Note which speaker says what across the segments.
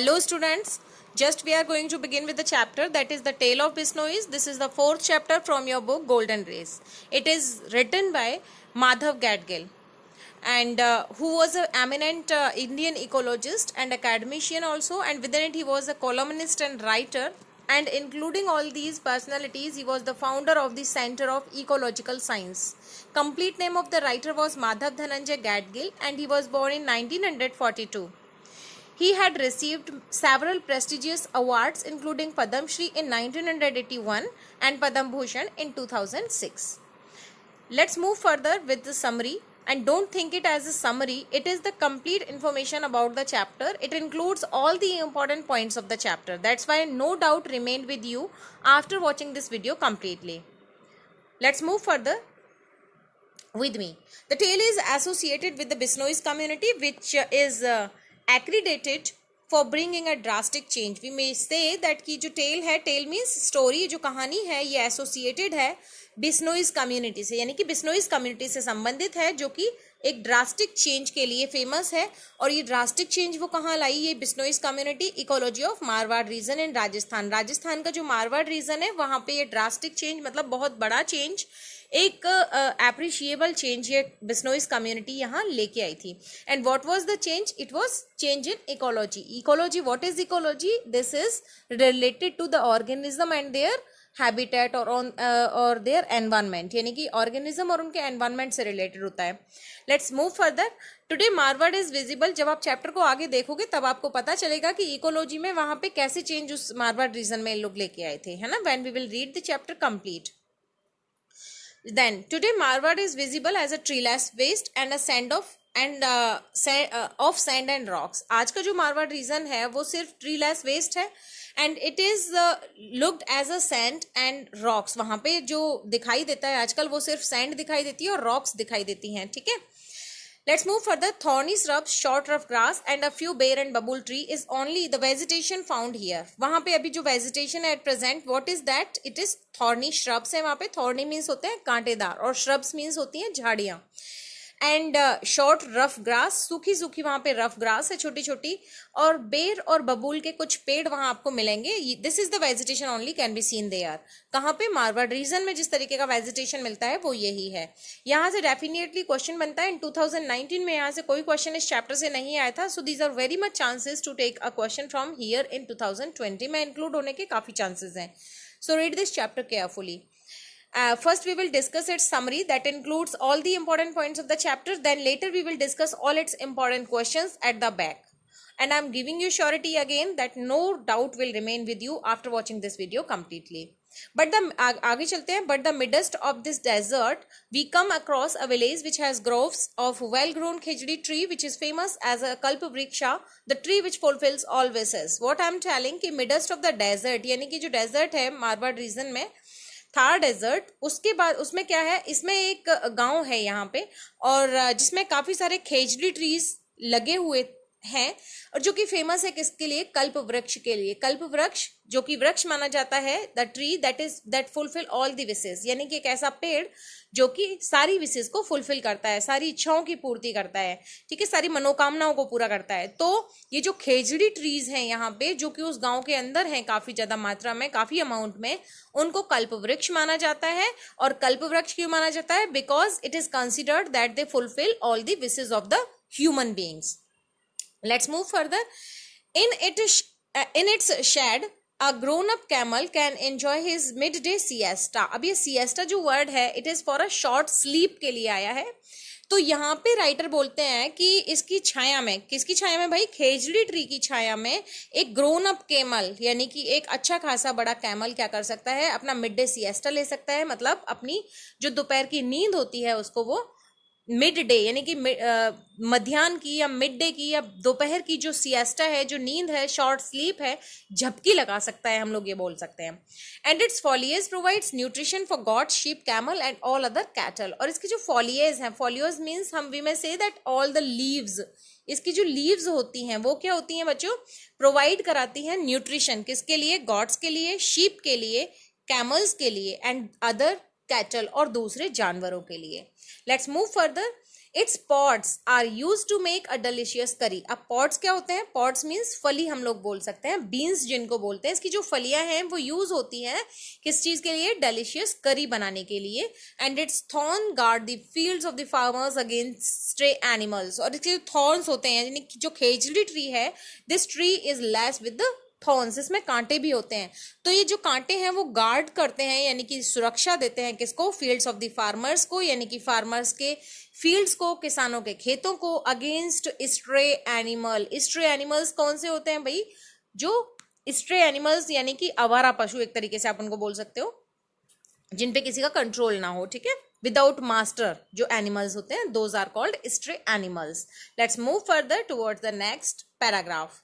Speaker 1: Hello students, just we are going to begin with the chapter that is the Tale of Bisnois. This is the fourth chapter from your book Golden Race. It is written by Madhav Gadgil and who was an eminent Indian ecologist and academician also, and within it he was a columnist and writer, and including all these personalities he was the founder of the Center of Ecological Science. Complete name of the writer was Madhav Dhananjay Gadgil and he was born in 1942. He had received several prestigious awards including Padam Shri in 1981 and Padam Bhushan in 2006. Let's move further with the summary, and don't think it as a summary. It is the complete information about the chapter. It includes all the important points of the chapter. That's why no doubt remained with you after watching this video completely. Let's move further with me. The tale is associated with the Bisnois community, which is accredited for bringing a drastic change. We may say that कि जो tale है, tale means story, जो कहानी है ये associated है बिश्नोइज community से, यानी कि बिश्नोइज कम्युनिटी से संबंधित है, जो कि एक ड्रास्टिक चेंज के लिए फेमस है. और ये ड्रास्टिक चेंज वो कहाँ लाई? ये Bishnois community ecology of Marwar region in Rajasthan. Rajasthan का जो मारवाड़ रीजन है वहां पे ये ड्रास्टिक चेंज मतलब बहुत बड़ा चेंज, एक एप्रिशिएबल चेंज ये बिश्नोइज कम्युनिटी यहाँ लेके आई थी. And what was the change? It was change in ecology. Ecology, what is ecology? This is related to the organism and their habitat और देयर एनवायरनमेंट, यानी कि ऑर्गेनिज्म और उनके एनवायरनमेंट से रिलेटेड होता है. Let's move further. Today Marwar is visible. जब आप चैप्टर को आगे देखोगे तब आपको पता चलेगा कि इकोलॉजी में वहां पे कैसे चेंज उस मारवाड़ रीजन में लोग लेके आए थे, है ना. When we will read the chapter complete. Then today Marwar is visible as a treeless waste and a sand of sand and rocks. आज का जो मारवाड़ रीजन है वो सिर्फ treeless waste है and it is looked as a sand and rocks. वहाँ पे जो दिखाई देता है आजकल वो सिर्फ sand दिखाई देती है और rocks दिखाई देती हैं, ठीक है. Let's move further. Thorny shrubs, short rough grass and a few bare and bamboo tree is only the vegetation found here. वहाँ पे अभी जो vegetation है at present, what is that? It is thorny shrubs है वहाँ पे. Thorny means होते हैं कांटेदार और shrubs means होती हैं झाड़ियाँ. एंड शॉर्ट रफ ग्रास, सूखी सूखी वहां पे रफ ग्रास है छोटी छोटी, और बेर और बबूल के कुछ पेड़ वहां आपको मिलेंगे. This is the vegetation only can be seen there. कहाँ पे? मारवाड़ रीजन में जिस तरीके का वेजिटेशन मिलता है वो यही है. यहाँ से डेफिनेटली क्वेश्चन बनता है. इन 2019 में यहाँ से कोई क्वेश्चन इस चैप्टर से नहीं आया था, so these are very much chances to take a question from here in 2020 में इंक्लूड होने के काफी चांसेस हैं. So read this chapter carefully. First we will discuss its summary that includes all the important points of the chapter. Then later we will discuss all its important questions at the back. And I am giving you surety again that no doubt will remain with you after watching this video completely. But आगे चलते हैं. But the midst of this desert we come across a village which has groves of well-grown khijdi tree which is famous as a kalpavriksha, the tree which fulfills all wishes. What I am telling कि midst of the desert, यानी कि जो desert है Marwar region में, Thar desert, उसके बाद उसमें क्या है, इसमें एक गांव है यहाँ पे और जिसमें काफी सारे खेजड़ी ट्रीज लगे हुए हैं और जो कि फेमस है किसके लिए? कल्प वृक्ष के लिए. कल्प वृक्ष जो कि वृक्ष माना जाता है, the tree that fulfil all the wishes, यानी कि एक ऐसा पेड़ जो कि सारी विशेस को फुलफिल करता है, सारी इच्छाओं की पूर्ति करता है, ठीक है, सारी मनोकामनाओं को पूरा करता है. तो ये जो खेजड़ी ट्रीज हैं यहाँ पे जो कि उस गांव के अंदर हैं काफी ज्यादा मात्रा में, काफी अमाउंट में, उनको कल्प वृक्ष माना जाता है. और कल्प वृक्ष क्यों माना जाता है? Because it is considered that they fulfil all the wishes of the human beings. Let's move further. In its shade, a grown-up camel can enjoy his midday siesta. अब ये siesta जो word है, it is for a short sleep के लिए आया है. तो यहाँ पे राइटर बोलते हैं कि इसकी छाया में, किसकी छाया में भाई? खेजड़ी ट्री की छाया में एक ग्रोन अप कैमल, यानी कि एक अच्छा खासा बड़ा कैमल क्या कर सकता है? अपना मिड डे सिएस्टा ले सकता है. मतलब अपनी जो दोपहर की नींद होती है उसको वो मिड डे यानी कि मध्याह्न की या मिड डे की या दोपहर की जो सिएस्टा है, जो नींद है, शॉर्ट स्लीप है, झपकी लगा सकता है, हम लोग ये बोल सकते हैं. And it's foliage provides nutrition for got, sheep, camel and all other cattle. और इसकी जो फॉलिएज हैं, फॉलियोज मीन्स हम वी में say that all the leaves, इसकी जो लीव्स होती हैं वो क्या होती हैं बच्चों? प्रोवाइड कराती हैं न्यूट्रिशन. किसके लिए? गॉड्स के लिए, शीप के लिए, कैमल्स के लिए एंड अदर कैटल और दूसरे जानवरों के लिए. Let's move further. It's pods are use to make a delicious curry. अब पॉड्स क्या होते हैं? पॉड्स मीन्स फली हम लोग बोल सकते हैं, बीन्स जिनको बोलते हैं। इसकी जो फलियां हैं वो यूज होती हैं किस चीज के लिए? डिलीशियस करी बनाने के लिए। And it's thorn guard the fields of the farmers against stray animals. और इसके थॉर्न्स होते हैं, यानी जो खेजड़ी ट्री है, this tree is less with the thorns, इसमें कांटे भी होते हैं। तो ये जो कांटे हैं वो गार्ड करते हैं, यानी कि सुरक्षा देते हैं किसको? फील्ड्स ऑफ द फार्मर्स को, यानी कि फार्मर्स के फील्ड्स को, किसानों के खेतों को, against stray animal. Stray animals कौन से होते हैं भाई? जो स्ट्रे एनिमल्स यानी कि आवारा पशु, एक तरीके से आप उनको बोल सकते हो, जिन पे किसी का कंट्रोल ना हो, ठीक है, विदाउट मास्टर जो एनिमल्स होते हैं, those are called stray animals. Let's move further towards the next paragraph.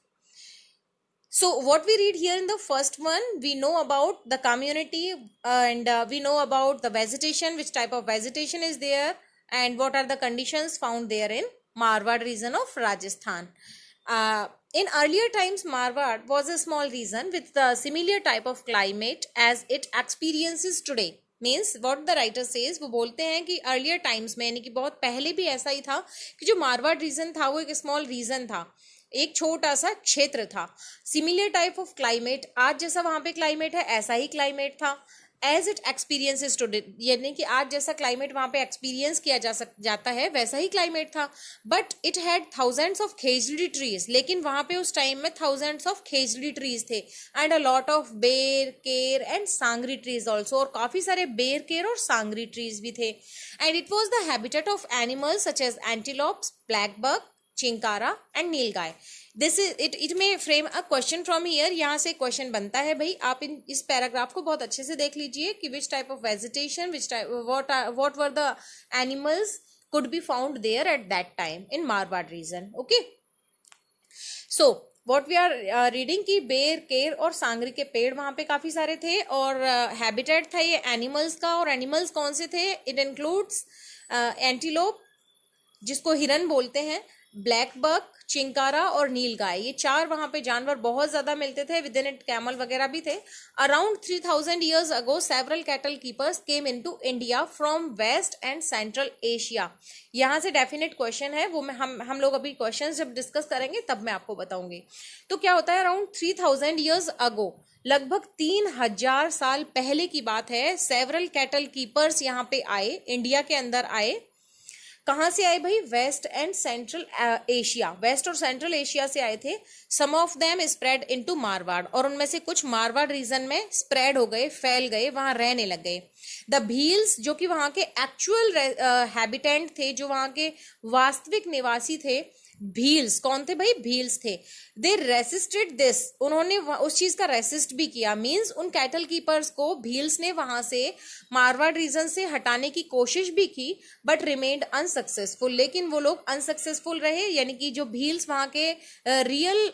Speaker 1: So what we read here in the first one, we know about the community, and we know about the vegetation, which type of vegetation is there, and what are the conditions found there in Marwar region of Rajasthan. In earlier times, Marwar was a small region with the similar type of climate as it experiences today. Means what the writer says, वो बोलते हैं कि earlier times में, यानी कि बहुत पहले भी ऐसा ही था कि जो मारवाड़ रीजन था वो एक स्मॉल रीजन था, एक छोटा सा क्षेत्र था। सिमिलर टाइप ऑफ क्लाइमेट, आज जैसा वहां पे क्लाइमेट है ऐसा ही क्लाइमेट था। एज इट एक्सपीरियंसेस टुडे, यानी कि आज जैसा क्लाइमेट वहां पे एक्सपीरियंस किया जाता है वैसा ही क्लाइमेट था। But it had thousands of khejri trees, लेकिन वहां पे उस टाइम में थाउजेंड्स ऑफ खेजड़ी ट्रीज थे। And a lot of ber, ker and sangri trees also, और काफी सारे बेर, केर और सांगरी ट्रीज भी थे। And it was the habitat of animals such as antelopes, black buck, chinkara and nilgai. This is it may frame a question from here. यहाँ से क्वेश्चन बनता है भाई, आप इस पैराग्राफ को बहुत अच्छे से देख लीजिए कि which type of vegetation, which type what were the animals could be found there at that time in Marwar region. Okay, so what we are reading की बेर, केर और सांगरी के पेड़ वहां पे काफी सारे थे, और हैबिटेट था ये एनिमल्स का। और एनिमल्स कौन से थे? इट इंक्लूड्स एंटीलोप, जिसको हिरन बोलते हैं, ब्लैक बक, चिंकारा और नीलगाय। ये चार वहां पे जानवर बहुत ज्यादा मिलते थे। विद इन इट कैमल वगैरह भी थे। Around 3000 years ago several cattle keepers came into India from west and central Asia. यहाँ से डेफिनेट क्वेश्चन है, वो हम लोग अभी क्वेश्चंस जब डिस्कस करेंगे तब मैं आपको बताऊंगी। तो क्या होता है, अराउंड 3000 years ago, लगभग 3000 साल पहले की बात है, सेवरल कैटल कीपर्स यहाँ पे आए, इंडिया के अंदर आए। कहाँ से आए भाई? West and central Asia, west और सेंट्रल एशिया से आए थे। Some of them spread into Marwar, और उनमें से कुछ मारवाड़ रीजन में स्प्रेड हो गए, फैल गए, वहां रहने लग गए। द भील्स, जो कि वहां के एक्चुअल हैबिटेंट थे, जो वहां के वास्तविक निवासी थे, भील्स कौन थे भाई? भील्स थे। दे रेसिस्टेड दिस, उन्होंने उस चीज का रेसिस्ट भी किया। मींस उन कैटल कीपर्स को भील्स ने वहां से मारवाड़ रीजन से हटाने की कोशिश भी की, बट रिमेन्ड अनसक्सेसफुल। लेकिन वो लोग अनसक्सेसफुल रहे, यानी कि जो भील्स वहां के रियल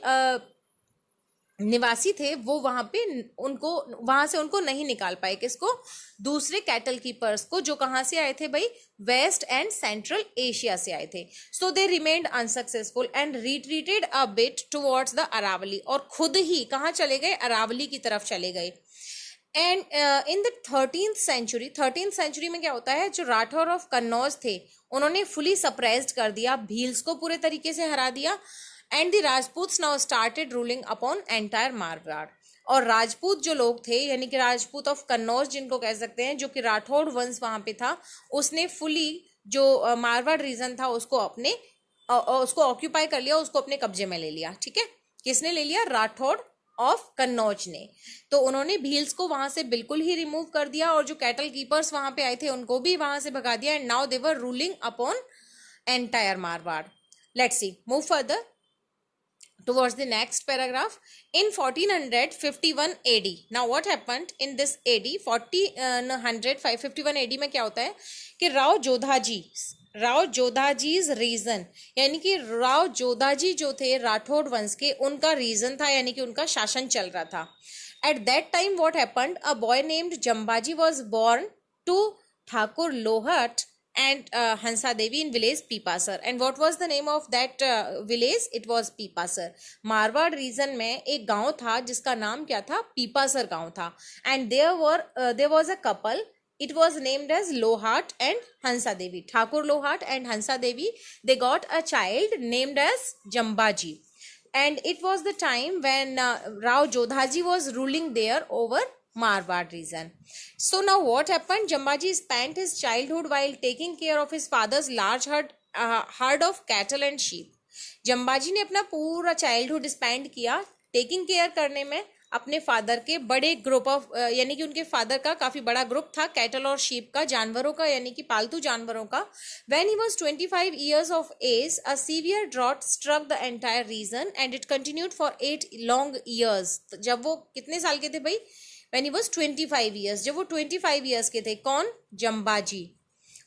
Speaker 1: निवासी थे वो वहां पे वहां से उनको नहीं निकाल पाए। किसको? दूसरे कैटल कीपर्स को, जो कहां से आए थे भाई? वेस्ट एंड सेंट्रल एशिया से आए थे। So they remained unsuccessful and retreated a bit towards the Aravalli, और खुद ही कहां चले गए? अरावली की तरफ चले गए। And in the 13th century में क्या होता है, जो राठौर ऑफ कन्नौज थे उन्होंने फुली सप्रेस्ड कर दिया, भील्स को पूरे तरीके से हरा दिया। And the Rajputs now started ruling upon entire Marwar, और राजपूत जो लोग थे, यानी कि राजपूत ऑफ कन्नौज जिनको कह सकते हैं, जो कि राठौड़ वंश वहां पे था, उसने फुली जो मारवाड़ रीजन था उसको उसको ऑक्यूपाई कर लिया, उसको अपने कब्जे में ले लिया। ठीक है, किसने ले लिया? राठौड़ ऑफ कन्नौज ने। तो उन्होंने भील्स को वहां से बिल्कुल ही रिमूव कर दिया, और जो कैटल कीपर्स वहां पे आए थे उनको भी वहां से भगा दिया। And now they were ruling upon entire Marwar. Let's see, move further towards the next paragraph. In 1451 AD, now what happened in this AD 1451 AD में क्या होता है कि राव जोधाजी's रीजन, यानी कि राव जोधाजी जो थे राठौड़ वंश के, उनका रीजन था, यानी कि उनका शासन चल रहा था। At that time what happened, a boy named Jambaji was born to Thakur Lohat and Hansa Devi in village Pipasar. And what was the name of that village? It was Pipasar. Marwar region में एक गांव था जिसका नाम क्या था? पीपासर गांव था। And there was a couple it was named as Lohart and Hansa Devi. Thakur Lohart and Hansa Devi, they got a child named as Jambaji, and it was the time when Rao Jodhaji was ruling there over Marwar region. So now what happened? Jambaji spent his childhood while taking care of his father's large herd of cattle and sheep. Jambaji ने अपना पूरा childhood spend किया taking care करने में अपने father के बड़े group of यानी कि उनके फादर का काफी बड़ा ग्रुप था कैटल और शीप का, जानवरों का, यानी कि पालतू जानवरों का. When he was 25 years of age, a severe drought struck the entire region and it continued for 8 long years. जब वो कितने साल के थे भाई? When he was 25 years. जब वो 25 years के थे. कौन? Jambaji,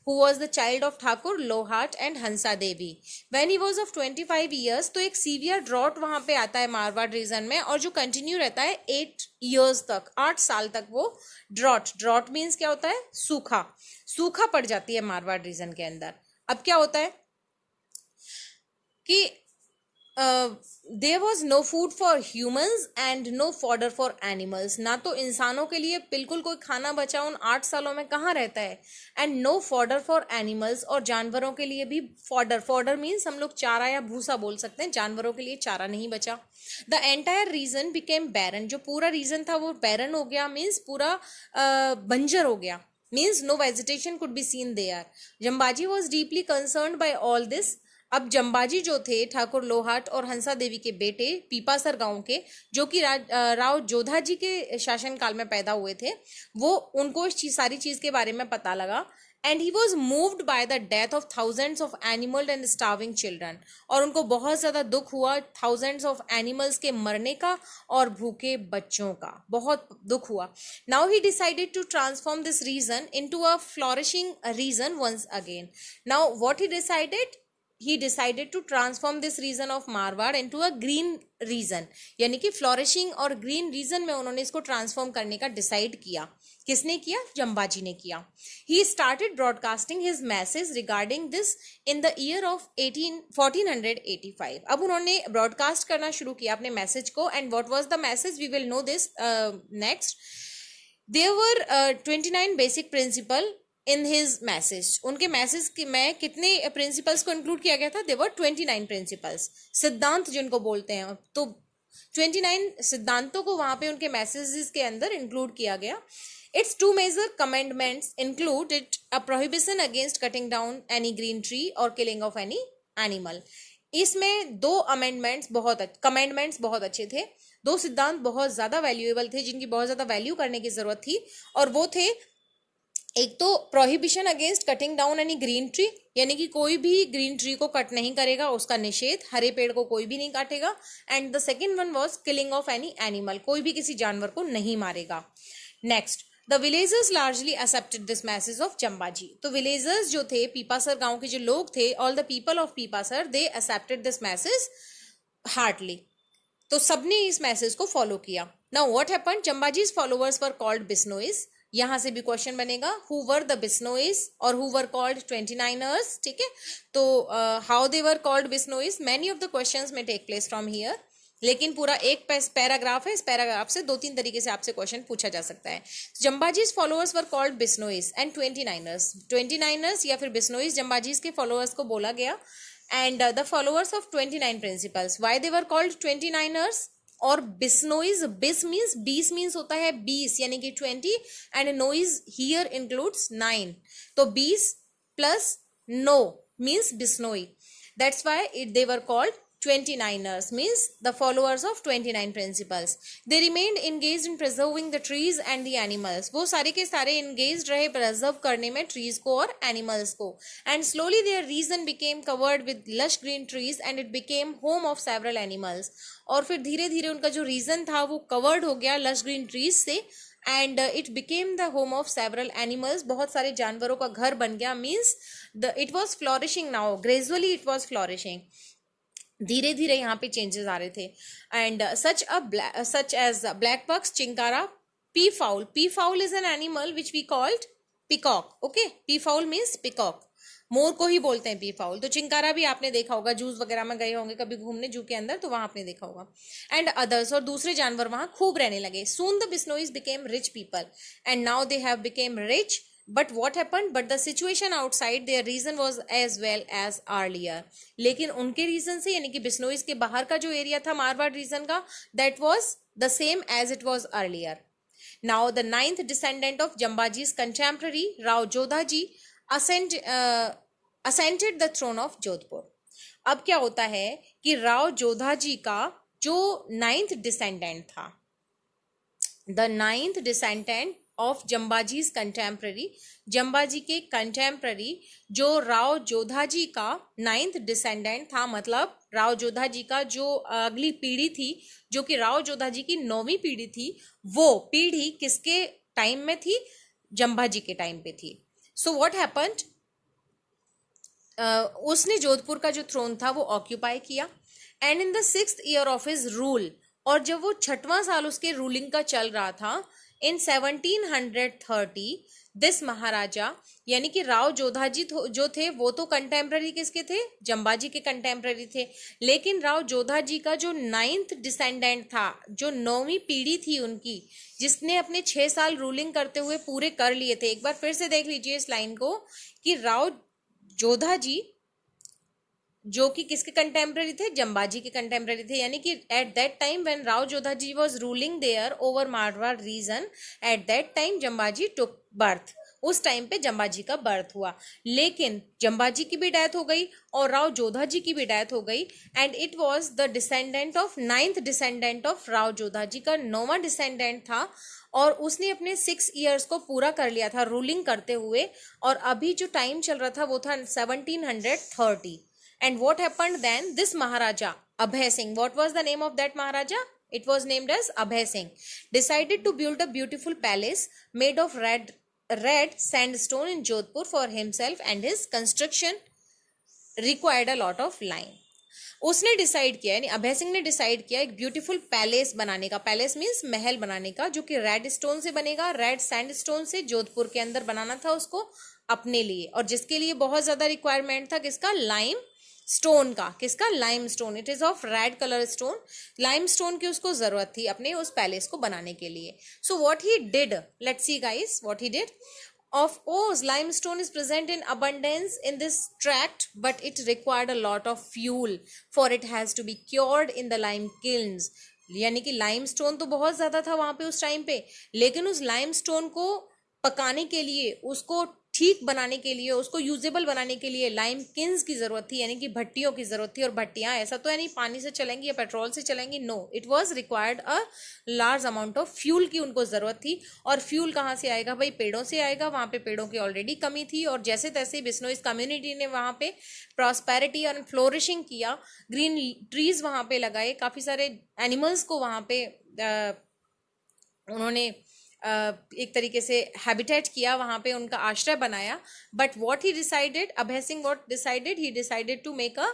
Speaker 1: who was the child of Thakur Lohart and Hansa Devi. When he was of 25 years, तो एक सीवियर ड्रॉट वहां पे आता है मारवाड़ रीजन में, और जो कंटिन्यू रहता है 8 years तक, 8 साल तक वो ड्रॉट मीन्स क्या होता है? सूखा पड़ जाती है मारवाड़ रीजन के अंदर. अब क्या होता है कि there was no food for humans and no fodder for animals. ना तो इंसानों के लिए बिल्कुल कोई खाना बचा उन 8 सालों में, कहाँ रहता है, and no fodder for animals, और जानवरों के लिए भी फॉडर मीन्स हम लोग चारा या भूसा बोल सकते हैं, जानवरों के लिए चारा नहीं बचा. द एंटायर रीजन बिकेम बैरन. जो पूरा रीजन था वो बैरन हो गया, मीन्स पूरा बंजर हो गया, means no vegetation could be seen there. Jambaji was deeply concerned by all this. अब जम्बाजी जो थे ठाकुर लोहाट और हंसा देवी के बेटे पीपासर गांव के, जो कि राव जोधाजी के शासनकाल में पैदा हुए थे, वो उनको इस सारी चीज के बारे में पता लगा. And he was moved by the death of thousands of animal and starving children. और उनको बहुत ज्यादा दुख हुआ थाउजेंड्स ऑफ एनिमल्स के मरने का और भूखे बच्चों का बहुत दुख हुआ. Now he decided to transform this region into a flourishing region once again. Now what he decided to transform this region of Marwar into a green region. यानी कि फ्लोरिशिंग और ग्रीन रीजन में उन्होंने इसको ट्रांसफॉर्म करने का decide किया. किसने किया? जम्बाजी ने किया. He started broadcasting his message regarding this in the year of 1485. अब उन्होंने ब्रॉडकास्ट करना शुरू किया अपने मैसेज को. And what was the message? We will know this next. There were 29 basic principle in his message. उनके मैसेज में कितने प्रिंसिपल्स को इंक्लूड किया गया था? देवर 29 प्रिंसिपल्स, सिद्धांत जिनको बोलते हैं. तो 29 सिद्धांतों को वहां पे उनके मैसेजेस के अंदर इंक्लूड किया गया. It's 2 major commandments include it a prohibition against cutting down any green tree और किलिंग ऑफ एनी एनिमल. इसमें 2 कमेंडमेंट्स बहुत अच्छे थे. 2 सिद्धांत बहुत ज्यादा वैल्यूएबल थे, जिनकी बहुत ज्यादा वैल्यू करने की जरूरत थी. और वो थे, एक तो prohibition against cutting down any green tree, यानी कि कोई भी ग्रीन ट्री को कट नहीं करेगा, उसका निषेध, हरे पेड़ को कोई भी नहीं काटेगा. And the second one was killing of any animal, कोई भी किसी जानवर को नहीं मारेगा. Next, the villagers largely accepted this message of Jambaji. तो विलेजर्स जो थे, पीपासर गांव के जो लोग थे, all the people of Pipasar, they accepted this message hardly. तो सबने इस मैसेज को फॉलो किया. Now what happened? Jambaji's followers were called Bishnois. यहां से भी क्वेश्चन बनेगा, हु वर द बिश्नोईज और हु वर कॉल्ड 29ers. ठीक है, तो how they were called Bishnois, many of the questions में टेक प्लेस फ्रॉम हियर. लेकिन पूरा एक पैराग्राफ है, इस पैराग्राफ से 2-3 तरीके से आपसे क्वेश्चन पूछा जा सकता है. Jambaji's followers were called Bishnois and 29ers या फिर बिश्नोईज जम्बाजीज के फॉलोअर्स को बोला गया. And the followers of 29 principles, why they were called 29ers. और बिश्नोईज, बिस मीन्स 20 मीन्स होता है 20 यानी कि 20, एंड नोइज हियर इंक्लूड्स 9. तो 20 प्लस नो means Bishnoi. That's why they were called 29ers, means the followers of 29 principles. They remained engaged in preserving the trees and the animals. वो सारे के सारे engaged रहे preserve करने में trees को और animals को. And slowly their region became covered with lush green trees and it became home of several animals. और फिर धीरे धीरे उनका जो region था वो covered हो गया lush green trees से, and it became the home of several animals. बहुत सारे जानवरों का घर बन गया. Means it was flourishing now. Gradually it was flourishing. धीरे धीरे यहाँ पे चेंजेस आ रहे थे. And such as black bucks, chinkara, peafowl is an animal which we called peacock. Okay, peafowl means peacock, मोर को ही बोलते हैं पी फाउल. तो चिंकारा भी आपने देखा होगा, जूस वगैरह में गए होंगे कभी घूमने जू के अंदर, तो वहां आपने देखा होगा. एंड अदर्स, और दूसरे जानवर वहां खूब रहने लगे. Soon the Bishnois became rich people and now they have become rich. But what happen, but the situation outside their region was as well as earlier, लेकिन उनके रीजन से यानी कि बिश्नोईज के बाहर का जो एरिया था मारवाड़ रीजन का, that was the same as it was earlier. Now the ninth descendant of Jambaji's contemporary Rao Jodhaji ascended the throne of Jodhpur. अब क्या होता है कि राव जोधाजी का जो नाइन्थ डिसेंडेंट था, the ninth descendant of Jambaji's contemporary, Jambaji के कंटेम्प्ररी जो राव जोधाजी का नाइन्थ डिसेंडेंट था, मतलब राव जोधाजी का जो अगली पीढ़ी थी, जो कि राव जोधाजी की 9वीं पीढ़ी थी, वो पीढ़ी किसके टाइम में थी? जम्बाजी के टाइम पे थी. सो व्हाट हैपेंड, उसने जोधपुर का जो थ्रोन था वो ऑक्यूपाई किया. And in the 6th year of his rule, और जब वो 6वां साल उसके रूलिंग का चल रहा था, इन 1730 दिस महाराजा, यानी कि राव जोधाजी जो थे वो तो कंटेम्प्ररी किसके थे? जम्बाजी के कंटेम्प्ररी थे. लेकिन राव जोधाजी का जो 9th डिसेंडेंट था, जो 9वीं पीढ़ी थी उनकी, जिसने अपने 6 साल रूलिंग करते हुए पूरे कर लिए थे. एक बार फिर से देख लीजिए इस लाइन को कि राव जोधाजी जो कि किसके कंटेम्प्ररी थे? जम्बाजी के कंटेम्प्ररी थे. यानी कि at that time when Rao Jodhaji was ruling there over Marwar region, at that time Jambaji took birth. उस टाइम पे जम्बाजी का बर्थ हुआ. लेकिन जम्बाजी की भी डेथ हो गई और राव जोधाजी की भी डेथ हो गई. And it was the descendant of 9th descendant of Rao Jodhaji का 9वां डिसेंडेंट था, और उसने अपने 6 ईयर्स को पूरा कर लिया था रूलिंग करते हुए. और अभी जो टाइम चल रहा था वो था 1730. And what happened then? This Maharaja, Abhay Singh, what was the name of that Maharaja? It was named as Abhay Singh. Decided to build a beautiful palace made of red sandstone in Jodhpur for himself, and his construction required a lot of lime. उसने decide किया, यानी अभय सिंह ने decide किया एक beautiful palace बनाने का. Palace means महल बनाने का, जो कि रेड स्टोन से बनेगा, रेड सैंडस्टोन से जोधपुर के अंदर बनाना था उसको अपने लिए. और जिसके लिए बहुत ज्यादा रिक्वायरमेंट था किसका? लाइम स्टोन का. किसका? Lime stone. It is of red colour stone. Lime stone की उसको जरूरत थी अपने उस पैलेस को बनाने के लिए. So what he did, let's see guys what he did. Of course, limestone is present in abundance in this tract, but it required a lot of fuel, for it has to be cured in the lime kilns. यानी कि limestone तो बहुत ज्यादा था वहां पे उस time पे, लेकिन उस लाइमस्टोन को पकाने के लिए, उसको ठीक बनाने के लिए, उसको यूजेबल बनाने के लिए लाइम किन्स की जरूरत थी, यानी कि भट्टियों की जरूरत थी. और भट्टियां ऐसा तो यानी पानी से चलेंगी या पेट्रोल से चलेंगी? No, it was required a large amount of fuel की उनको जरूरत थी. और फ्यूल कहाँ से आएगा भाई? पेड़ों से आएगा. वहां पे पेड़ों की ऑलरेडी कमी थी, और जैसे तैसे बिश्नोईज कम्युनिटी ने वहां पे प्रॉस्पेरिटी और फ्लोरिशिंग किया, ग्रीन ट्रीज वहां पे लगाए, काफी सारे एनिमल्स को वहां पे उन्होंने एक तरीके से हैबिटेट किया, वहां पे उनका आश्रय बनाया. But what he decided, Abhay Singh what decided, he decided to make a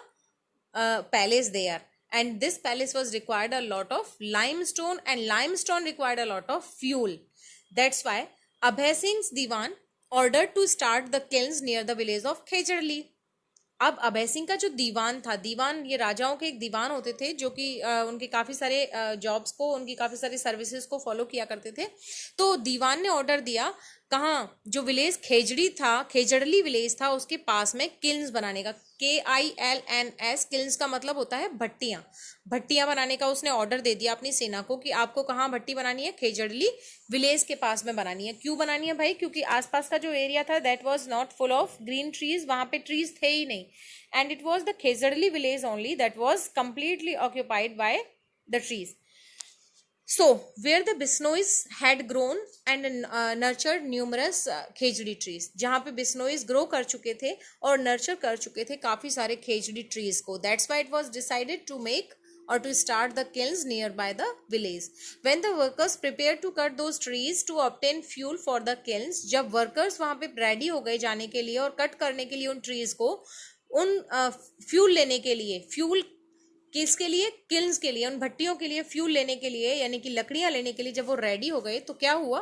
Speaker 1: palace there. And this palace was required a lot of limestone, and limestone required a lot of fuel. That's why Abhay Singh's Diwan ordered to start the kilns near the village of Khejarli. अब अभय सिंह का जो दीवान था, दीवान ये राजाओं के एक दीवान होते थे जो कि उनके काफी सारे जॉब्स को, उनकी काफी सारी सर्विसेज को फॉलो किया करते थे. तो दीवान ने ऑर्डर दिया, कहाँ? जो विलेज खेजड़ी था, खेजड़ली विलेज था, उसके पास में किल्न्स बनाने का. KILNS, किल्न्स का मतलब होता है भट्टियां. भट्टियां बनाने का उसने ऑर्डर दे दिया अपनी सेना को कि आपको कहाँ भट्टी बनानी है? खेजड़ली विलेज के पास में बनानी है. क्यों बनानी है भाई? क्योंकि आसपास का जो एरिया था that was not full of green trees, वहां पे ट्रीज थे ही नहीं. And it was the Khejarli village only that was completely occupied by the trees. So, where the Bisnois had grown and nurtured numerous Khejri trees, जहाँ पे बिश्नोईज grow कर चुके थे और नर्चर कर चुके थे काफी सारे खेजड़ी ट्रीज को. That's why it was decided to make or to start the kilns nearby the village. When the workers prepared to cut those trees to obtain fuel for the kilns, जब workers वहां पे ready हो गए जाने के लिए और cut करने के लिए उन ट्रीज को, उन फ्यूल लेने के लिए, फ्यूल किसके लिए? किल्न्स के लिए, उन भट्टियों के लिए फ्यूल लेने के लिए, यानी कि लकड़ियां लेने के लिए जब वो रेडी हो गए तो क्या हुआ?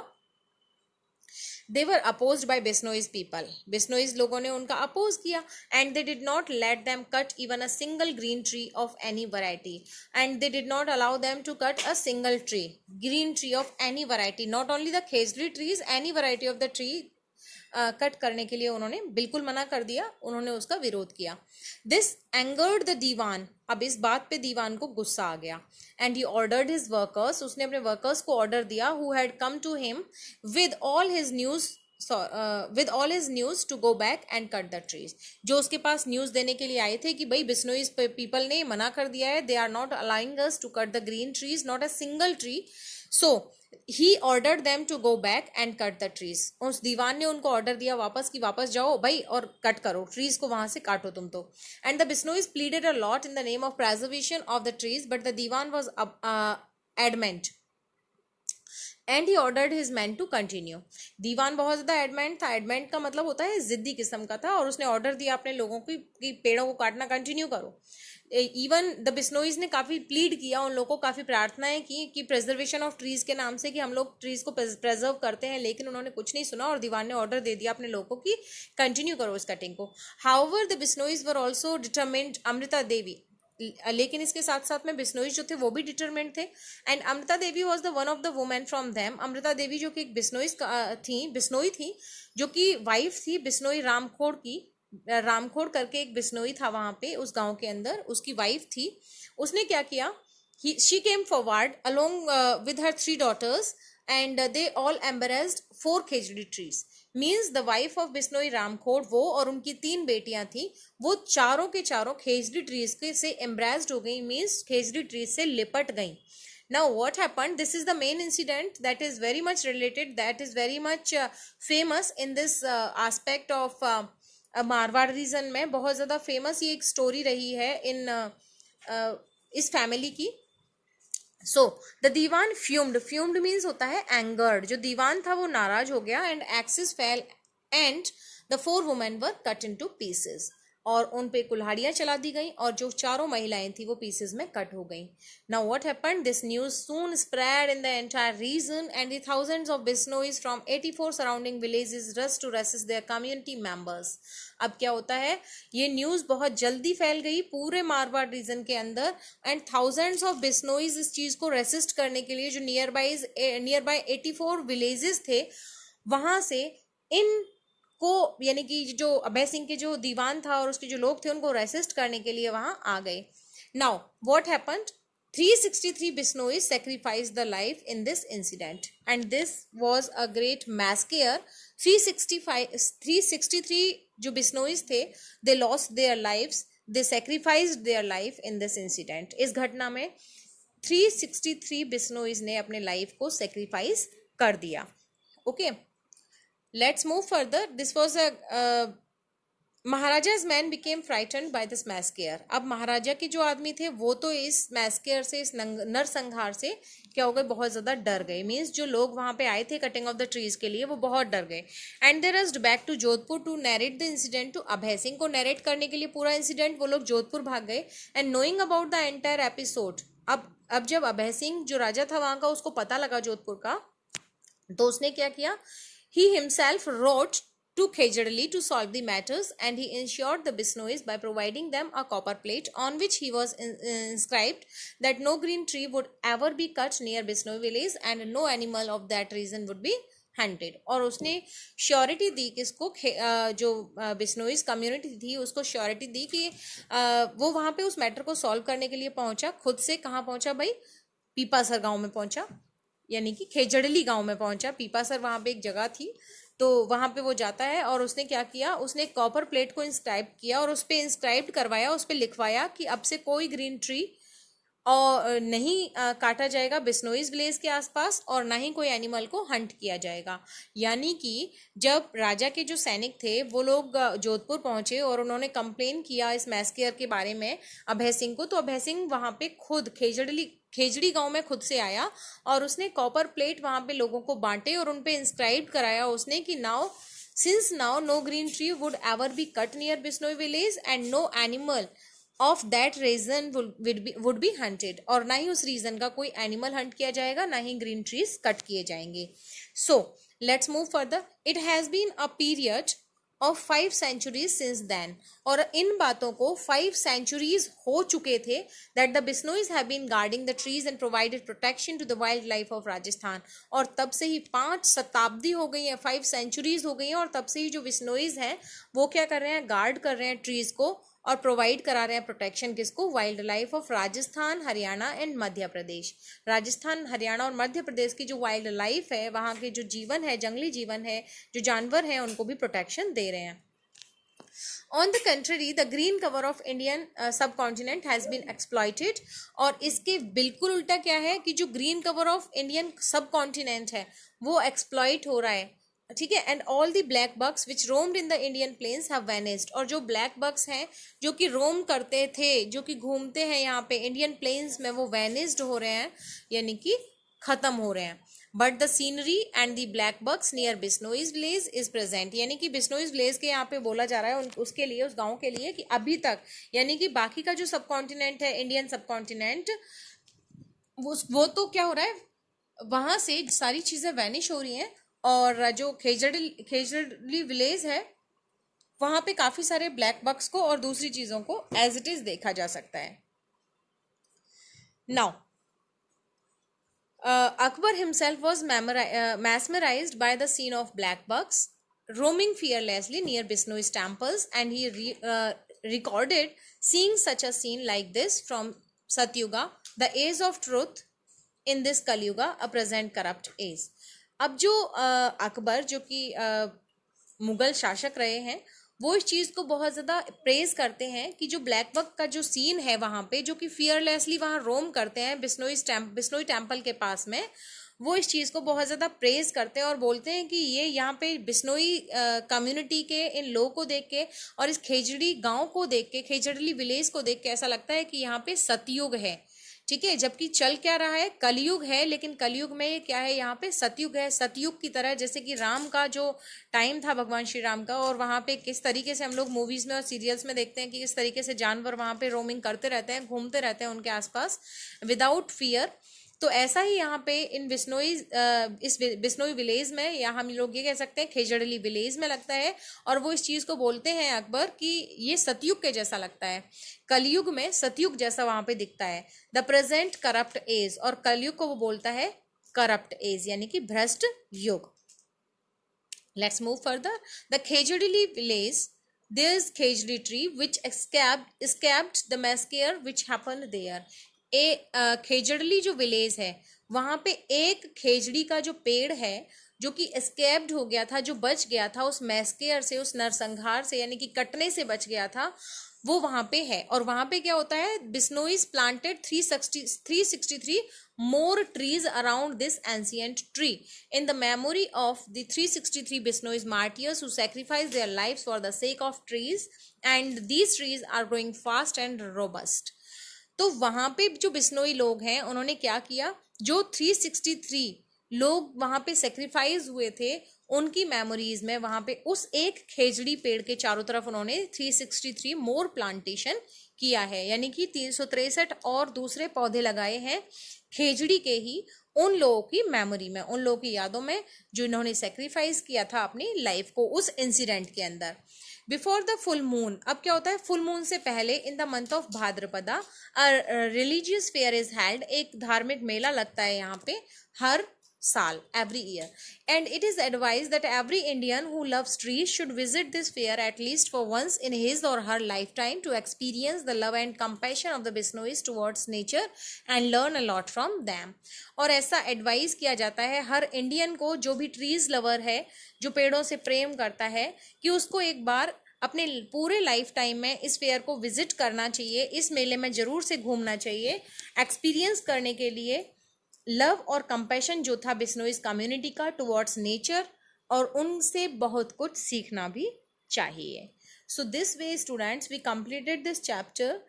Speaker 1: They were opposed by Bisnoi's people. बिश्नोईज लोगों ने उनका अपोज किया. And they did not let them cut even a single green tree of any variety. And they did not allow them to cut a single tree, green tree of any variety. Not only the khejri trees, any variety of the tree cut करने के लिए उन्होंने बिल्कुल मना कर दिया, उन्होंने उसका विरोध किया. This angered the diwan. अब इस बात पे दीवान को गुस्सा आ गया. And he ordered his workers, उसने अपने वर्कर्स को ऑर्डर दिया, who had come to him with all his news to go back and cut the trees. जो उसके पास न्यूज देने के लिए आए थे कि भाई बिश्नोई पीपल ने मना कर दिया है, they are not allowing us to cut the green trees, not a single tree. So he ordered them to go back and cut the trees. उस दीवान ने उनको ऑर्डर दिया वापस कि वापस जाओ भाई और कट करो, ट्रीज को वहां से काटो तुम तो. And the Bishnois pleaded a lot in the name of preservation of the trees, but the Diwan was adamant and he ordered his man to continue. दीवान बहुत ज्यादा एडमेंट था. एडमेंट का मतलब होता है जिद्दी किस्म का था, और उसने ऑर्डर दिया अपने लोगों को कि पेड़ों को काटना कंटिन्यू करो. इवन द बिश्नोइज ने काफी प्लीड किया, उन लोगों को काफी प्रार्थनाएं की कि प्रिजर्वेशन ऑफ ट्रीज के नाम से कि हम लोग ट्रीज को प्रिजर्व करते हैं, लेकिन उन्होंने कुछ नहीं सुना और दीवान ने ऑर्डर दे दिया अपने लोगों को कि कंटिन्यू करो इस कटिंग को. However the Bishnois were also determined. Amrita Devi, लेकिन इसके साथ साथ में बिश्नोइज जो थे वो भी डिटरमिन्ड थे. And Amrita Devi was the one of the women from them. Amrita Devi जो कि एक बिश्नोई थी जो कि वाइफ थी बिश्नोई रामखोड़ की. रामखोड़ करके एक बिश्नोई था वहां पे उस गांव के अंदर, उसकी वाइफ थी. उसने क्या किया, she came forward along with her 3 daughters and they all embraced 4 khejri trees. Means the wife of Bishnoi Ramkhod, वो और उनकी 3 बेटियां थी, वो चारों के चारों खेजड़ी ट्रीज के से एम्ब्रेस्ड हो गई, मीन्स खेजड़ी ट्रीज से लिपट गई. Now what happened, this is the main incident that is very much related, that is very much famous in this aspect of Marwar region में. बहुत ज्यादा फेमस ये एक स्टोरी रही है इन इस फैमिली की. सो द दीवान फ्यूम्ड मीन्स होता है एंगर्ड. जो दीवान था वो नाराज हो गया. And axis fail and the 4 women were cut into pieces. और उन पे कुल्हाड़ियां चला दी गई और जो चारों महिलाएं थी वो पीसेस में कट हो गई. Now what happened, this news soon spread in the entire region and the thousands of Bishnois from 84 surrounding villages rush to resist their community members. अब क्या होता है, ये न्यूज बहुत जल्दी फैल गई पूरे मारवाड़ रीजन के अंदर. एंड थाउजेंड्स ऑफ बिश्नोइज इस चीज को रेसिस्ट करने के लिए जो नियर बाय 84 विलेजेस थे वहां से इन को, यानी कि जो अभय सिंह के जो दीवान था और उसके जो लोग थे उनको रेसिस्ट करने के लिए वहां आ गए. Now what happened, 363 बिश्नोइज sacrificed the life in this incident and this was a great massacre. 363 जो बिश्नोइज थे, they lost their lives, they sacrificed their life in this incident. इस घटना में 363 बिश्नोइज ने अपने लाइफ को सेक्रीफाइस कर दिया. Okay, let's move further. This was a महाराजा's men became frightened by this massacre. अब महाराजा के जो आदमी थे वो तो इस massacre से, इस नरसंहार से क्या हो गए, बहुत ज्यादा डर गए. मीन्स जो लोग वहां पे आए थे कटिंग ऑफ द ट्रीज के लिए वो बहुत डर गए. And they rushed back to Jodhpur to narrate the incident. To Abhay Singh को नैरेट करने के लिए पूरा इंसिडेंट वो लोग जोधपुर भाग गए. And knowing about the entire episode, अब जब अभय सिंह जो राजा था वहां का उसको पता लगा जोधपुर का, तो उसने क्या किया, he himself wrote to Khejadali to solve the matters and he ensured the Bishnois by providing them a copper plate on which he was inscribed that no green tree would ever be cut near Bishnoi village and no animal of that reason would be hunted. और उसने surety दी किसको, जो बिश्नोइज community थी उसको surety दी कि वो वहां पे उस मैटर को सॉल्व करने के लिए पहुंचा. खुद से कहाँ पहुंचा भाई, पीपासर गांव में पहुंचा, यानी कि खेजड़ली गांव में पहुंचा. पीपासर वहां पे एक जगह थी, तो वहां पे वो जाता है और उसने क्या किया, उसने एक कॉपर प्लेट को इंस्क्राइब किया और उस पे इंस्क्राइब करवाया, उस पे लिखवाया कि अब से कोई ग्रीन ट्री और नहीं काटा जाएगा बिश्नोइज विलेज के आसपास और ना ही कोई एनिमल को हंट किया जाएगा. यानी कि जब राजा के जो सैनिक थे वो लोग जोधपुर पहुंचे और उन्होंने कंप्लेन किया इस मैस्केयर के बारे में अभय सिंह को, तो अभय सिंह वहां पे खुद खेजड़ी गांव में खुद से आया और उसने कॉपर प्लेट वहां पे लोगों को बांटे और उन पे इंस्क्राइब कराया उसने कि since now no green tree would ever be cut near Bishnoi village and no animal of that reason would be hunted. और ना ही उस रीजन का कोई एनिमल हंट किया जाएगा, ना ही ग्रीन ट्रीज कट किए जाएंगे. So let's move further. It has been a period of 5 centuries since then. और इन बातों को 5 centuries हो चुके थे that the Bisnois have been guarding the trees and provided protection to the wildlife of Rajasthan. और तब से ही 5 शताब्दी हो गई है, 5 centuries हो गई हैं, और तब से ही जो बिश्नोईज हैं वो क्या कर रहे हैं, गार्ड कर रहे हैं ट्रीज को और प्रोवाइड करा रहे हैं प्रोटेक्शन किसको, wildlife of Rajasthan, Haryana and Madhya Pradesh. Rajasthan, Haryana और मध्य प्रदेश की जो वाइल्ड लाइफ है, वहाँ के जो जीवन है, जंगली जीवन है, जो जानवर हैं, उनको भी प्रोटेक्शन दे रहे हैं। On the contrary, the green cover of Indian subcontinent has been exploited. और इसके बिल्कुल उल्टा क्या है कि जो green cover of Indian subcontinent है वो एक्सप्लॉइट हो रहा है, ठीक है। And all the black box which roamed in the Indian plains have vanished. और जो ब्लैक बक्स हैं जो कि रोम करते थे, जो कि घूमते हैं यहाँ पे इंडियन प्लेन्स में, वो वैनिस्ड हो रहे हैं, यानी कि खत्म हो रहे हैं। But the scenery and the black bucks near Bishnois village is present. यानी कि बिश्नोईज विलेज के यहाँ पे बोला जा रहा है उसके लिए, उस गाँव के लिए, कि अभी तक, यानी कि बाकी का जो सबकॉन्टिनेंट है, इंडियन सबकॉन्टिनेंट, वो तो क्या हो रहा है, वहाँ से सारी चीज़ें वैनिश हो रही हैं। और जो खेजड़ली विलेज है वहाँ पे काफ़ी सारे ब्लैक बक्स को और दूसरी चीज़ों को एज इट इज़ देखा जा सकता है। Now Akbar himself was mesmerized by the scene of black bucks roaming fearlessly near Bisnoi's temples, and he recorded seeing such a scene like this from Satyuga, the age of truth, in this Kalyuga, a present corrupt age. अब जो अकबर, जो कि मुगल शासक रहे हैं, वो इस चीज़ को बहुत ज़्यादा प्रेज करते हैं कि जो ब्लैक बक का जो सीन है वहाँ पे, जो कि फियरलेसली वहाँ रोम करते हैं बिश्नोई टेम्पल के पास में, वो इस चीज़ को बहुत ज़्यादा प्रेज करते हैं और बोलते हैं कि ये यहाँ पे बिश्नोई कम्युनिटी के इन लोगों को देख के और इस खेजड़ी गांव को देख के, खेजड़ली विलेज को देख के ऐसा लगता है कि यहाँ पे सतयुग है, ठीक है। जबकि चल क्या रहा है, कलयुग है, लेकिन कलयुग में क्या है, यहाँ पे सतयुग है। सतयुग की तरह, जैसे कि राम का जो टाइम था, भगवान श्री राम का, और वहाँ पे किस तरीके से हम लोग मूवीज में और सीरियल्स में देखते हैं कि किस तरीके से जानवर वहाँ पे रोमिंग करते रहते हैं, घूमते रहते हैं उनके आसपास विदाउट फियर। तो ऐसा ही यहाँ पे इन इस बिश्नोई विलेज में, या हम लोग ये कह सकते हैं खेजड़ली विलेज में लगता है, और वो इस चीज़ को बोलते हैं अकबर कि ये सतयुग के जैसा लगता है, कलयुग में सतयुग जैसा वहाँ पे दिखता है। द प्रेजेंट करप्ट एज, और कलयुग को वो बोलता है करप्ट एज, यानी कि भ्रष्ट युग। Let's move further. The Khejarli village, there is Khejri tree which escaped the massacre which happened there. Khejarli जो विलेज है वहाँ पे एक खेजड़ी का जो पेड़ है जो कि एस्केप्ड हो गया था, जो बच गया था उस मैस्केयर से, उस नरसंहार से, यानी कि कटने से बच गया था, वो वहाँ पे है। और वहाँ पे क्या होता है, बिश्नोईज planted 363 more trees around this ancient tree in the memory of the 363 Bisnois martyrs who sacrificed their lives for the sake of trees, and these trees are growing fast and robust. तो वहाँ पे जो बिश्नोई लोग हैं उन्होंने क्या किया, जो 363 लोग वहाँ पे सेक्रीफाइस हुए थे, उनकी मेमोरीज में वहाँ पे उस एक खेजड़ी पेड़ के चारों तरफ उन्होंने 363 मोर प्लांटेशन किया है, यानी कि 363 और दूसरे पौधे लगाए हैं खेजड़ी के ही उन लोगों की मेमोरी में, उन लोगों की यादों में जो इन्होंने सेक्रीफाइस किया था अपनी लाइफ को उस इंसिडेंट के अंदर। बिफोर द फुल मून, अब क्या होता है, फुल मून से पहले in the month of Bhadrapada religious fair is held, एक धार्मिक मेला लगता है यहाँ पे हर साल, every year, and it is advised that every Indian who loves trees should visit this fair at least for once in his or her lifetime to experience the love and compassion of the Bishnois towards nature and learn a lot from them. और ऐसा advice किया जाता है हर Indian को जो भी trees lover है, जो पेड़ों से प्रेम करता है, कि उसको एक बार अपने पूरे लाइफ टाइम में इस फेयर को विजिट करना चाहिए, इस मेले में जरूर से घूमना चाहिए, एक्सपीरियंस करने के लिए लव और कंपैशन जो था बिश्नोईज कम्युनिटी का टुवर्ड्स नेचर, और उनसे बहुत कुछ सीखना भी चाहिए। So this way students we completed this chapter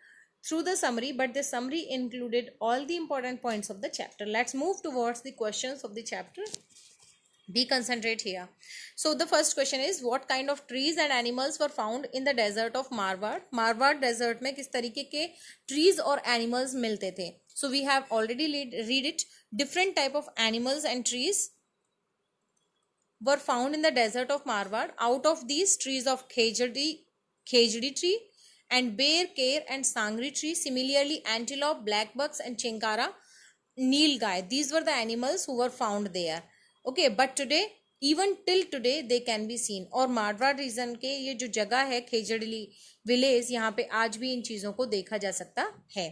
Speaker 1: through the summary, but the summary included all the important points of the chapter. Let's move towards the questions of the chapter. Be concentrate here. So the first question is, what kind of trees and animals were found in the desert of Marwar? Marwar desert में किस तरीके के trees और animals मिलते थे? So we have already read it. Different type of animals and trees were found in the desert of Marwar. Out of these, trees of khejdi tree and bear, care and sangri tree, similarly antelope, blackbucks and chinkara, nilgai, these were the animals who were found there. Okay, but today, even till today, they can be seen. और Marwar reason के ये जो जगह है खेजड़ी village, यहाँ पे आज भी इन चीज़ों को देखा जा सकता है.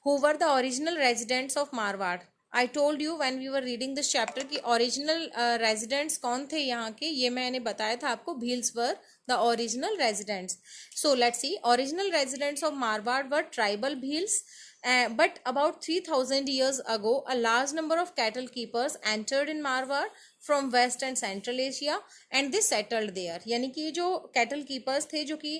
Speaker 1: Who were the original residents of Marwar? I told you when we were reading this chapter कि original residents कौन थे यहाँ के, ये मैंने बताया था आपको. Bhils were the original residents. So let's see. Original residents of Marwar were tribal Bhils. But about 3000 years ago, a large number of cattle keepers entered in Marwar from West and Central Asia and they settled there. यानी कि जो cattle keepers थे जो कि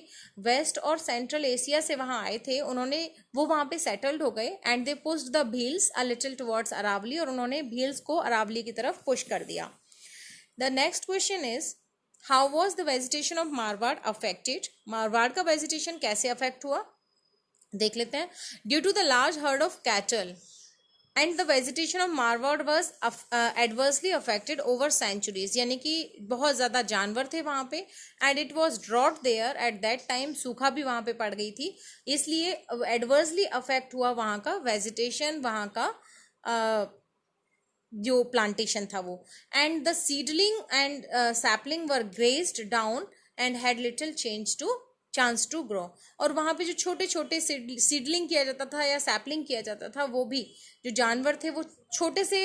Speaker 1: waste और central Asia से वहाँ आए थे, उन्होंने वो वहाँ पे सेटल्ड हो गए and they pushed the Bhils a little towards Aravali, और उन्होंने भील्स को अरावली की तरफ पुश कर दिया. The next question is how was the vegetation of Marwar affected? Marwar का वेजिटेशन कैसे अफेक्ट हुआ देख लेते हैं. Due to the large herd of cattle and the vegetation of Marwar was adversely affected over centuries, यानी कि बहुत ज़्यादा जानवर थे वहाँ पे and it was drought there at that time, सूखा भी वहाँ पे पड़ गई थी, इसलिए एडवर्सली अफेक्ट हुआ वहाँ का वेजिटेशन, वहाँ का जो प्लांटेशन था वो. And the seedling and sapling were grazed down and had little chance to grow. और वहाँ पे जो छोटे छोटे सीडलिंग किया जाता था या सैपलिंग किया जाता था, वो भी जो जानवर थे वो छोटे से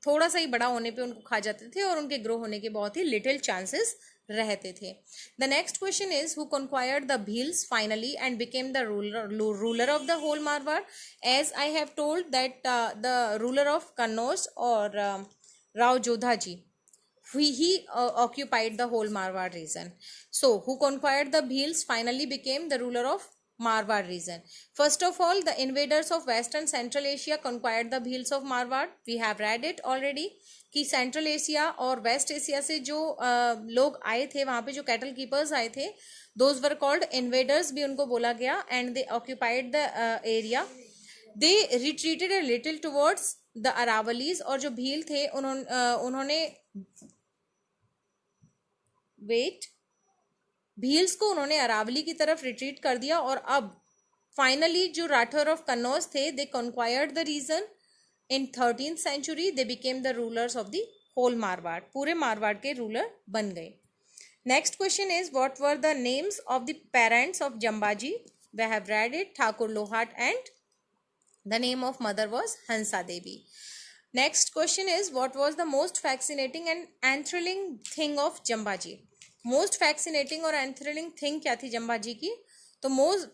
Speaker 1: थोड़ा सा ही बड़ा होने पे उनको खा जाते थे और उनके ग्रो होने के बहुत ही लिटिल चांसेस रहते थे. The next question is who conquered the Bhils finally and became the ruler of the whole Marwar? As I have told that the ruler of Kannauj और Rao Jodha ji, he occupied the whole Marwar region. So who conquered the Bhils finally became the ruler of Marwar region. First of all, the invaders of West and Central Asia conquered the Bhils of Marwar. We have read it already कि central Asia और waste Asia से जो लोग आए थे, वहाँ पे जो कैटल कीपर्स आए थे, दोज वर कॉल्ड इन्वेडर्स भी उनको बोला गया. And they occupied the area. They retreated a little towards the Aravallis, और जो भील थे उन्होंने भील्स को उन्होंने अरावली की तरफ रिट्रीट कर दिया. और अब फाइनली जो राठौर ऑफ कन्नौज थे, they conquered the region in 13th century. They became the rulers of the whole Marwar, पूरे मारवाड़ के रूलर बन गए. Next question is what were the names of the parents of Jambaji? We have read it, Thakur Lohat and the name of mother was Hansa Devi. Next question is what was the most fascinating and enthralling thing of Jambaji? Most fascinating और enthralling thing क्या थी जंबाजी की? तो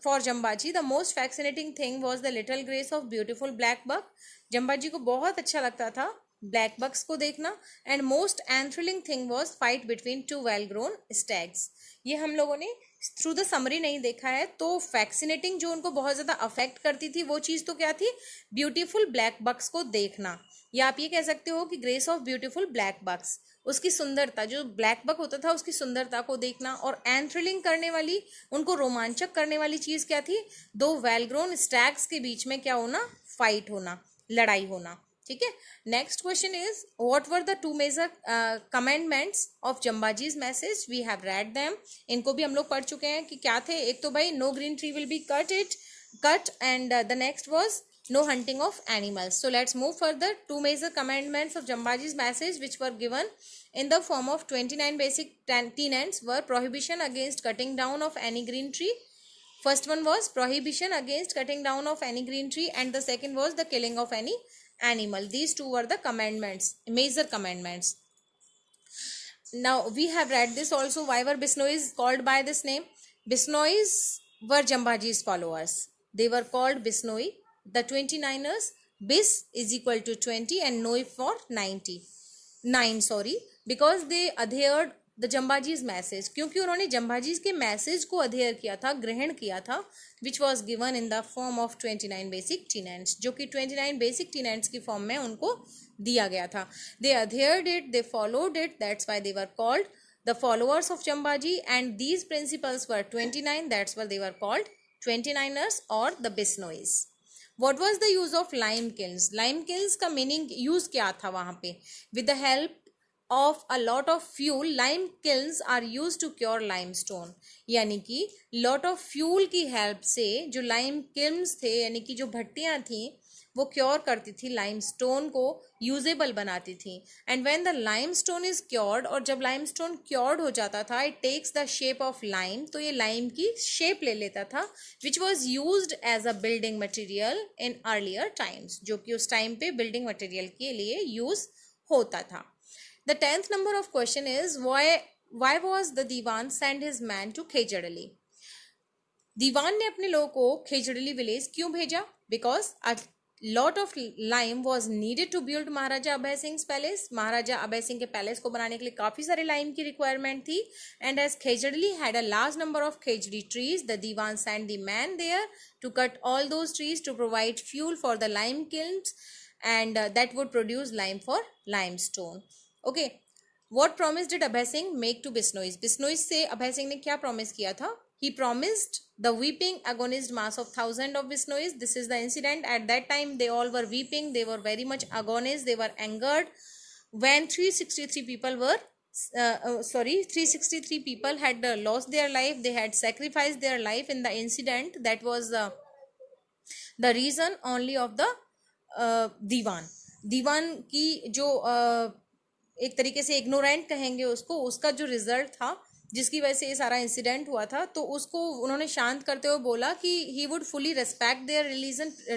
Speaker 1: for Jambaji the most fascinating thing was the little grace of beautiful black buck. जंबाजी को बहुत अच्छा लगता था ब्लैक बक्स को देखना. And most enthralling thing was fight between two well grown stags. ये हम लोगों ने थ्रू द समरी नहीं देखा है. तो फैक्सीनेटिंग जो उनको बहुत ज़्यादा अफेक्ट करती थी वो चीज़ तो क्या थी? ब्यूटीफुल ब्लैक बक्स को देखना, या आप ये कह सकते हो कि ग्रेस ऑफ ब्यूटीफुल ब्लैक बक्स, उसकी सुंदरता, जो ब्लैक बक होता था उसकी सुंदरता को देखना. और एंथ्रिलिंग करने वाली, उनको रोमांचक करने वाली चीज़ क्या थी? दो वेल ग्रोन स्टैग्स के बीच में क्या होना? फाइट होना, लड़ाई होना. ठीक है. Next question is what were the two major commandments of Jambaji's message? We have read them. इनको भी हम लोग पढ़ चुके हैं कि क्या थे. एक तो भाई no green tree will be cut and the next was no hunting of animals. So let's move further. Two major commandments of Jambaji's message which were given in the form of 29 basic tenets were prohibition against cutting down of any green tree. First one was prohibition against cutting down of any green tree and the second was the killing of any animal. These two were the commandments, major commandments. Now we have read this also. Why were Bisnois called by this name? Bisnois were Jambaji's followers. They were called Bisnoi. The 29ers, bis is equal to 20 and noi for 9 because they adhered the Jambaji's message. क्योंकि उन्होंने जंबाजीज के message को अध्ययन किया था, ग्रहण किया था, which was given in the form of 29 basic tenets, जो कि 29 basic tenets की फॉर्म में उनको दिया गया था. They adhered it, they followed it, that's why they were called the followers of Jambaji, and these principles were 29, that's why they were called 29ers or the Bisnois. What was the use of lime kilns? Lime kilns का meaning use क्या था वहाँ पे? With the help of a lot of fuel, lime kilns are used to cure limestone. यानी कि lot of fuel की help से जो lime kilns थे यानी कि जो भट्टियां थी वो क्योर करती थी लाइमस्टोन को, यूजेबल बनाती थी. And when the limestone is cured, और जब लाइमस्टोन क्योर्ड हो जाता था, it takes the shape of lime, तो ये लाइम की शेप ले लेता था, which was used as a building material in earlier times, जो कि उस टाइम पे बिल्डिंग मटेरियल के लिए यूज होता था. The 10th number of question is why was the Diwan sent his man to Khejadali? दीवान ने अपने लोगों को खेजड़ली विलेज क्यों भेजा? Because a lot of lime was needed to build Maharaja Abhay Singh palace. Maharaja Abhay Singh के पैलेस को बनाने के लिए काफी सारे लाइम की रिक्वायरमेंट थी. And as Khejarli had a large number of khejri trees, the Diwan sent the man there to cut all those trees to provide fuel for the lime kilns, and that would produce lime for limestone. Okay, what promise did Abhay Singh make to Bisnois? Bisnois से Abhay Singh ने क्या promise किया था? He promised the weeping agonized mass of thousands of Bisnois. This is the incident. At that time they all were weeping, they were very much agonized, they were angered when 363 people were 363 people had lost their life. They had sacrificed their life in the incident. That was the reason only of the दीवान की जो एक तरीके से ignorant कहेंगे उसको, उसका जो result था जिसकी वजह से ये सारा इंसिडेंट हुआ था, तो उसको उन्होंने शांत करते हुए बोला कि he would fully respect their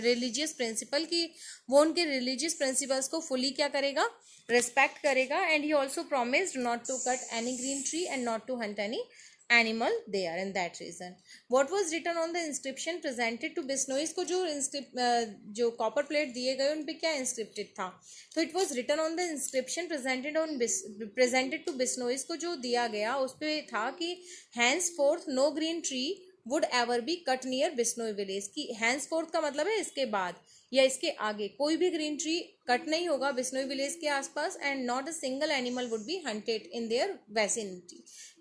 Speaker 1: religious principle, कि वो उनके रिलीजियस प्रिंसिपल्स को फुली क्या करेगा, रेस्पेक्ट करेगा. And he also promised not to cut any green tree and not to hunt any animal there in that region. What was written on the inscription presented to Bishnois? को जो copper plate दिए गए उन पे क्या inscripted था? तो it was written on the inscription presented to Bishnois को जो दिया गया उस पे था कि henceforth no green tree would ever be cut near Bishnoi village. की हैंस फोर्थ का मतलब है इसके बाद या इसके आगे कोई भी ग्रीन ट्री कट नहीं होगा बिस्नोई विलेज के आसपास. And not a single animal would be hunted in their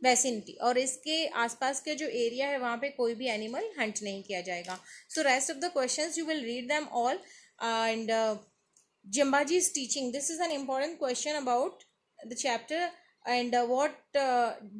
Speaker 1: vicinity, और इसके आसपास के जो एरिया है वहां पे कोई भी एनिमल हंट नहीं किया जाएगा. So rest of the questions you will read them all. And Jimbaji's teaching, this is an important question about the chapter. And what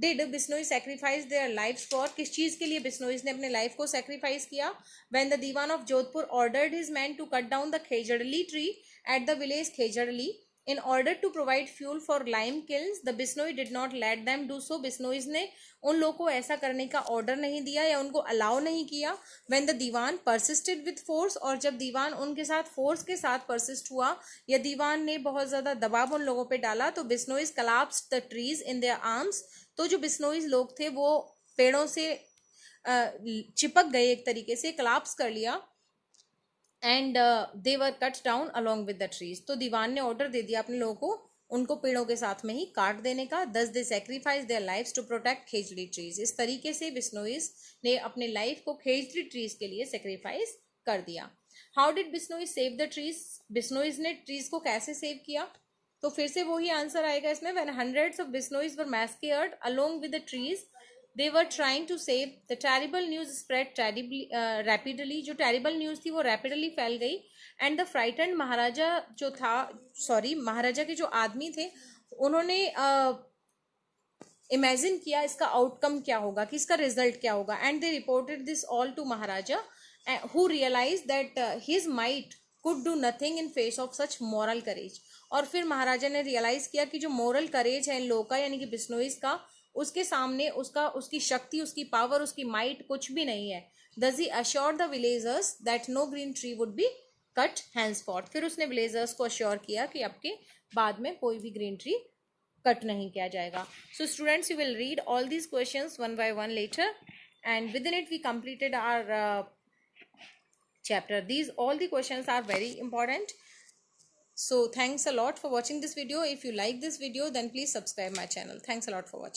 Speaker 1: did Bishnoi sacrifice their lives for? किस चीज़ के लिए बिस्नोइज ने अपने लाइफ को sacrifice किया? When the diwan of Jodhpur ordered his man to cut down the Khejarli tree at the village Khejarli in order to provide fuel for lime kilns, the Bisnoi did not let them do so. बिस्नोइज ने उन लोगों को ऐसा करने का order नहीं दिया या उनको अलाउ नहीं किया. when the Diwan persisted with force, और जब दीवान उनके साथ फोर्स के साथ परसिस्ट हुआ या दीवान ने बहुत ज़्यादा दबाव उन लोगों पे डाला, तो बिस्नोइज collapsed the trees in their arms. तो जो बिस्नोइज लोग थे वो पेड़ों से चिपक गए, एक तरीके से कलाप्स कर लिया. And they were cut down along with the trees. तो दीवान ने ऑर्डर दे दिया अपने लोगों को उनको पेड़ों के साथ में ही काट देने का. Thus they sacrifice their lives to protect khejri trees. इस तरीके से बिस्नोइज ने अपने लाइफ को खेजड़ी ट्रीज के लिए सेक्रीफाइस कर दिया. How did Bishnois save the trees? Bishnois ने ट्रीज को कैसे सेव किया? तो फिर से वही आंसर आएगा इसमें. When hundreds of Bishnois were massacred along with the trees, they were trying to save. the terrible news spread rapidly. जो terrible news थी वो rapidly फैल गई. and the frightened महाराजा जो था, महाराजा के जो आदमी थे, उन्होंने इमेजिन किया इसका आउटकम क्या होगा, कि इसका रिजल्ट क्या होगा. And they reported this all to maharaja, who realise that his might could do nothing in face of such moral courage. और फिर महाराजा ने रियलाइज किया कि जो मॉरल करेज है इन लोगों का, यानी कि बिस्नोइज का, उसके सामने उसकी शक्ति, उसकी पावर, उसकी माइट कुछ भी नहीं है. Thus he assured the villagers that no green tree would be cut henceforth. फिर उसने विलेजर्स को अश्योर किया कि आपके बाद में कोई भी ग्रीन ट्री कट नहीं किया जाएगा. So students, you will read all these questions one by one later, and within it we completed our chapter. All the questions are very important. So thanks a lot for watching this video. If you like this video, then please subscribe my channel. Thanks a lot for watching.